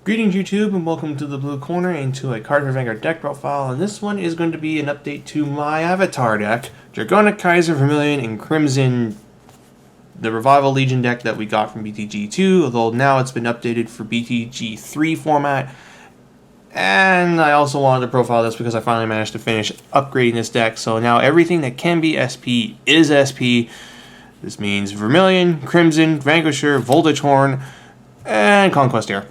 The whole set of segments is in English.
Greetings YouTube and welcome to the Blue Corner and to a Cardfight Vanguard deck profile, and this one is going to be an update to my avatar deck, Dragonic, Kaiser, Vermilion, and Crimson, the Revival Legion deck that we got from BTG02, although now it's been updated for BTG03 format. And I also wanted to profile this because I finally managed to finish upgrading this deck, so now everything that can be SP is SP. This means Vermilion, Crimson, Vanquisher, Voltage Horn, and Conquest here.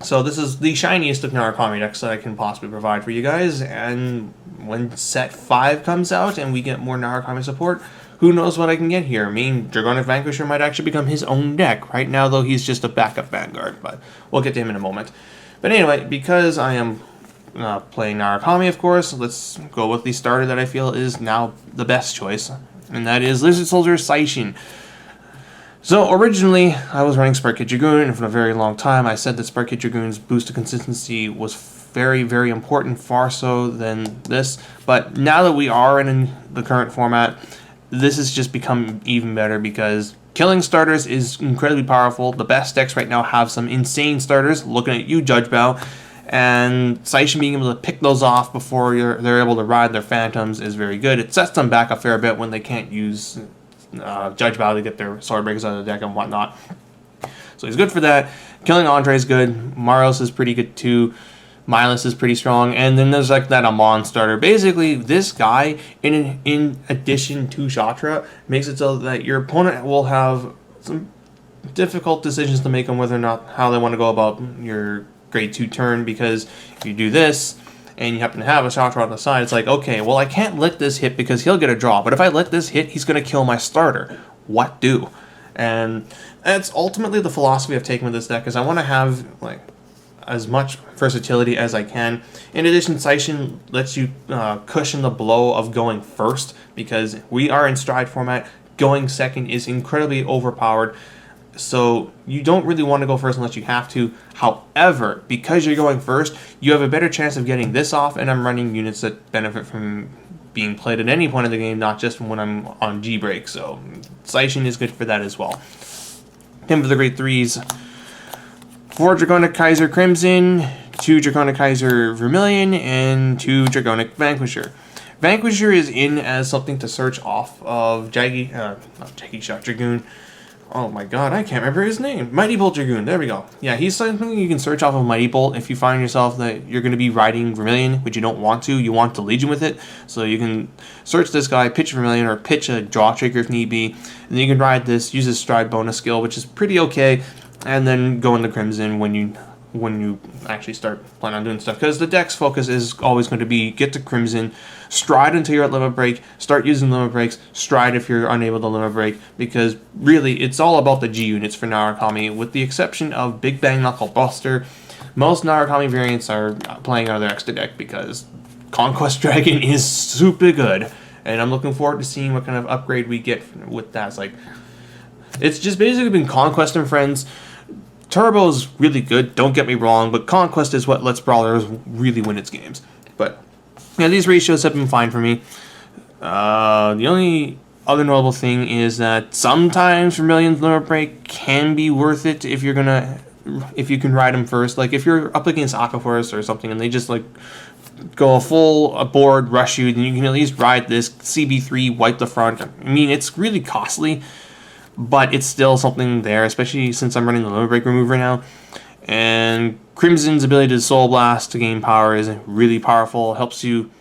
So this is the shiniest of Narukami decks that I can possibly provide for you guys, and when set 5 comes out and we get more Narukami support, who knows what I can get here. I mean, Dragonic Vanquisher might actually become his own deck. Right now, though, he's just a backup Vanguard, but we'll get to him in a moment. But anyway, because I am playing Narukami, of course, let's go with the starter that I feel is now the best choice, and that is Lizard Soldier Saishin. So originally, I was running Spark Kid Dragoon, and for a very long time I said that Spark Kid Dragoon's boost to consistency was very, very important, far so than this. But now that we are in the current format, this has just become even better because killing starters is incredibly powerful. The best decks right now have some insane starters, looking at you, Judge Bao, and Saishin being able to pick those off before they're able to ride their phantoms is very good. It sets them back a fair bit when they can't use Judge Bao to get their sword breakers out of the deck and whatnot. So he's good for that. Killing Andre is good. Marios is pretty good too. Milas is pretty strong. And then there's like that Amon starter. Basically, this guy, in addition to Shatra, makes it so that your opponent will have some difficult decisions to make on whether or not how they want to go about your grade 2 turn, because if you do this and you happen to have a Shatra on the side, it's like, okay, well, I can't let this hit because he'll get a draw. But if I let this hit, he's going to kill my starter. What do? And that's ultimately the philosophy I've taken with this deck, is I want to have like as much versatility as I can. In addition, Saishin lets you cushion the blow of going first, because we are in stride format. Going second is incredibly overpowered. So you don't really want to go first unless you have to. However, because you're going first, you have a better chance of getting this off, and I'm running units that benefit from being played at any point in the game, not just when I'm on G-break. So Saishin is good for that as well. Him for the grade 3s. 4 Dragonic Kaiser Crimson, 2 Dragonic Kaiser Vermilion, and 2 Dragonic Vanquisher. Vanquisher is in as something to search off of Dragoon. Oh my god, I can't remember his name. Mighty Bolt Dragoon, there we go. Yeah, he's something you can search off of Mighty Bolt if you find yourself that you're going to be riding Vermilion, which you don't want to. You want to Legion with it. So you can search this guy, pitch Vermilion, or pitch a Draw Trigger if need be. And then you can ride this, use his Stride bonus skill, which is pretty okay. And then go into Crimson when you actually start planning on doing stuff. Because the deck's focus is always going to be get to Crimson, stride until you're at limit break, start using limit breaks, stride if you're unable to limit break, because really it's all about the G units for Narukami, with the exception of Big Bang Knuckle Buster. Most Narukami variants are playing out of their extra deck because Conquest Dragon is super good, and I'm looking forward to seeing what kind of upgrade we get with that. It's just basically been Conquest and Friends. Turbo's really good, don't get me wrong, but Conquest is what lets Brawlers really win its games. But yeah, these ratios have been fine for me. The only other notable thing is that sometimes Vermilion's limit break can be worth it if you can ride them first. Like if you're up against Aquaforce or something and they just like go a full board rush you, then you can at least ride this CB3, wipe the front. I mean, it's really costly, but it's still something there, especially since I'm running the limit break remover now. And Crimson's ability to Soul Blast to gain power is really powerful. Helps you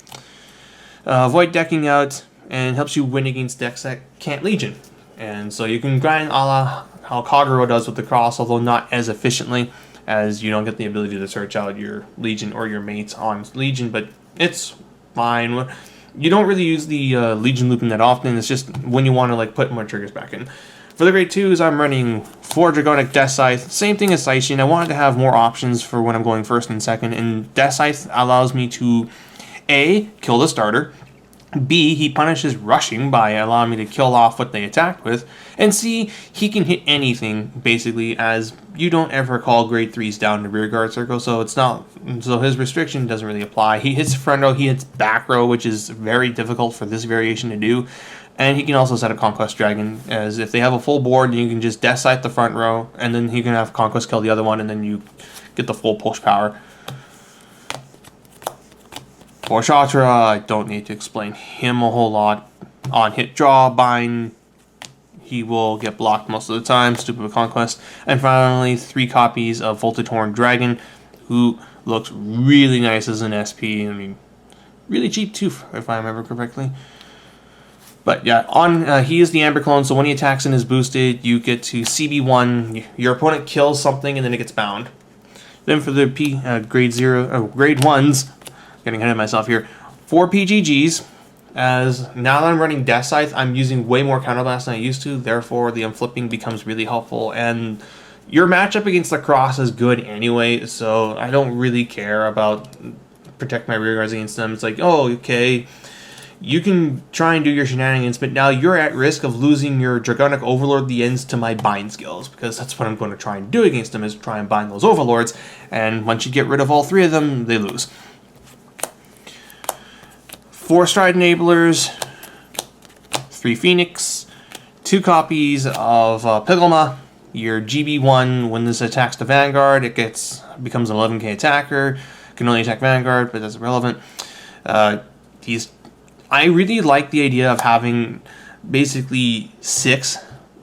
avoid decking out, and helps you win against decks that can't Legion. And so you can grind a la how Kagero does with the cross, although not as efficiently, as you don't get the ability to search out your Legion or your mates on Legion, but it's fine. You don't really use the Legion looping that often. It's just when you want to like put more triggers back in. For the grade 2s, I'm running 4 Dragonic Death Scythe. Same thing as Saishin. I wanted to have more options for when I'm going first and second, and Death Scythe allows me to A, kill the starter, B, he punishes rushing by allowing me to kill off what they attacked with, and C, he can hit anything, basically, as you don't ever call grade 3s down to rear guard circle, so his restriction doesn't really apply. He hits front row, he hits back row, which is very difficult for this variation to do. And he can also set a Conquest Dragon, as if they have a full board, you can just Death Scythe the front row, and then he can have Conquest kill the other one, and then you get the full push power. For Shatra, I don't need to explain him a whole lot. On hit draw, bind, he will get blocked most of the time. Stupid Conquest. And finally, 3 copies of Voltage Horn Dragon, who looks really nice as an SP. I mean, really cheap too, if I remember correctly. But yeah, he is the Amber clone, so when he attacks and is boosted, you get to CB1. Your opponent kills something and then it gets bound. Then for the grade 1s, getting ahead of myself here, 4 PGGs. As now that I'm running Death Scythe, I'm using way more Counterblast than I used to. Therefore, the unflipping becomes really helpful. And your matchup against the Cross is good anyway, so I don't really care about protect my rear guards against them. It's like, oh, okay, you can try and do your shenanigans, but now you're at risk of losing your Dragonic Overlord the ends to my bind skills, because that's what I'm going to try and do against them, is try and bind those Overlords. And once you get rid of all 3 of them, they lose. 4 Stride Enablers, 3 Phoenix, 2 copies of Piglama. Your GB1, when this attacks the Vanguard, it becomes an 11k attacker. Can only attack Vanguard, but that's irrelevant. I really like the idea of having basically 6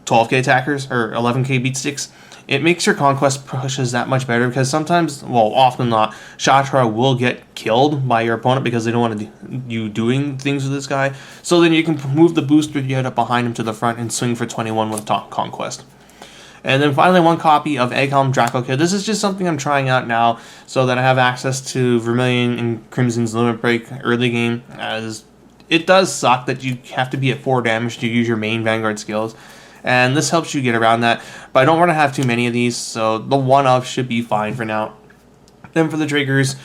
12k attackers, or 11k beat sticks. It makes your conquest pushes that much better, because sometimes, well, often not, Shatra will get killed by your opponent because they don't want you doing things with this guy. So then you can move the booster unit up behind him to the front and swing for 21 with conquest. And then finally, 1 copy of Egghelm Draco Kid. This is just something I'm trying out now so that I have access to Vermilion and Crimson's Limit Break early game, as it does suck that you have to be at 4 damage to use your main Vanguard skills. And this helps you get around that. But I don't want to have too many of these, so the 1-up should be fine for now. Then for the triggers,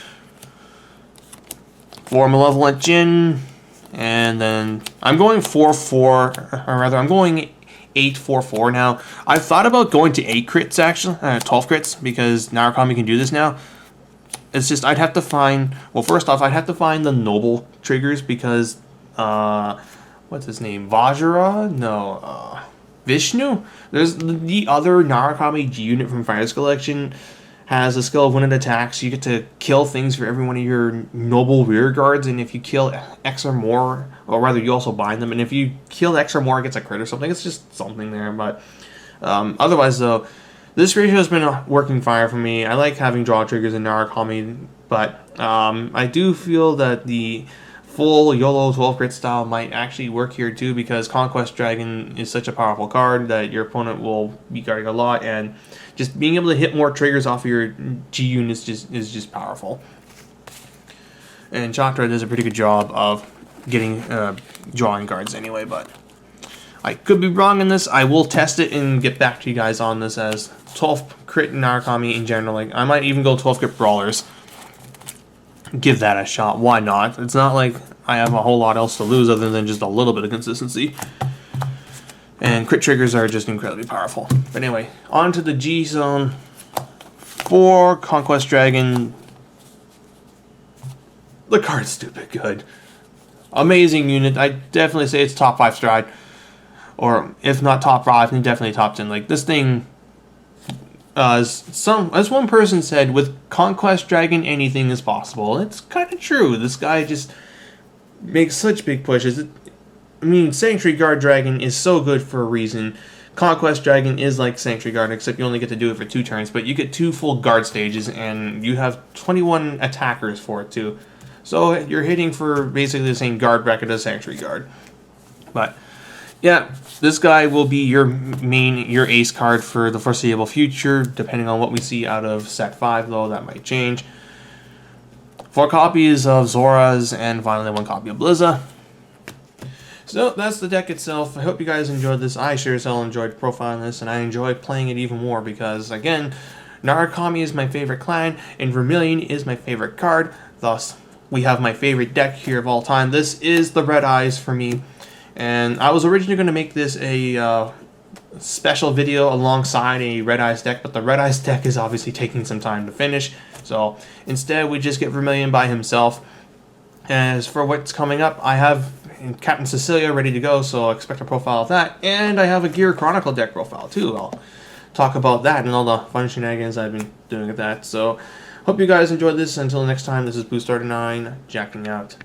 4 Malevolent Djinn, and then I'm going 4-4, or rather I'm going 8-4-4 now. I've thought about going to 8 crits actually, 12 crits, because Narukami can do this now. It's just I'd have to find, well, first off, I'd have to find the noble triggers, because what's his name, Vajra? No, Vishnu? There's the other Narukami G unit from Fire's Collection has a skill of when it attacks, you get to kill things for every one of your noble rear guards, and if you kill X or more, or rather you also bind them, and if you kill X or more it gets a crit or something. It's just something there, but otherwise though, this ratio has been working fire for me. I like having draw triggers in Narukami, but I do feel that the full YOLO 12 crit style might actually work here too, because Conquest Dragon is such a powerful card that your opponent will be guarding a lot, and just being able to hit more triggers off of your G units is just powerful. And Chakra does a pretty good job of getting drawing cards anyway, but I could be wrong in this. I will test it and get back to you guys on this, as 12 crit Narukami in general. Like, I might even go 12 crit Brawlers. Give that a shot. Why not? It's not like I have a whole lot else to lose other than just a little bit of consistency. And crit triggers are just incredibly powerful. But anyway, on to the G zone for Conquest Dragon. The card's stupid good. Amazing unit. I definitely say it's top 5 stride. Or if not top 5, then definitely top 10. Like, this thing, as one person said, with Conquest Dragon, anything is possible. It's kind of true. This guy just makes such big pushes. I mean, Sanctuary Guard Dragon is so good for a reason. Conquest Dragon is like Sanctuary Guard, except you only get to do it for 2 turns, but you get 2 full guard stages, and you have 21 attackers for it too. So you're hitting for basically the same guard bracket as Sanctuary Guard. But yeah, this guy will be your ace card for the foreseeable future, depending on what we see out of Set 5, though that might change. 4 copies of Zora's, and finally 1 copy of Blizza. So that's the deck itself. I hope you guys enjoyed this. I sure as hell enjoyed profiling this, and I enjoy playing it even more because, again, Narukami is my favorite clan, and Vermilion is my favorite card. Thus, we have my favorite deck here of all time. This is the Red Eyes for me. And I was originally going to make this a special video alongside a Red Eyes deck, but the Red Eyes deck is obviously taking some time to finish. So instead, we just get Vermilion by himself. As for what's coming up, I have Captain Cecilia ready to go, so expect a profile of that. And I have a Gear Chronicle deck profile too. I'll talk about that and all the fun shenanigans I've been doing with that. So, hope you guys enjoyed this. Until next time, this is Boost 9 jacking out.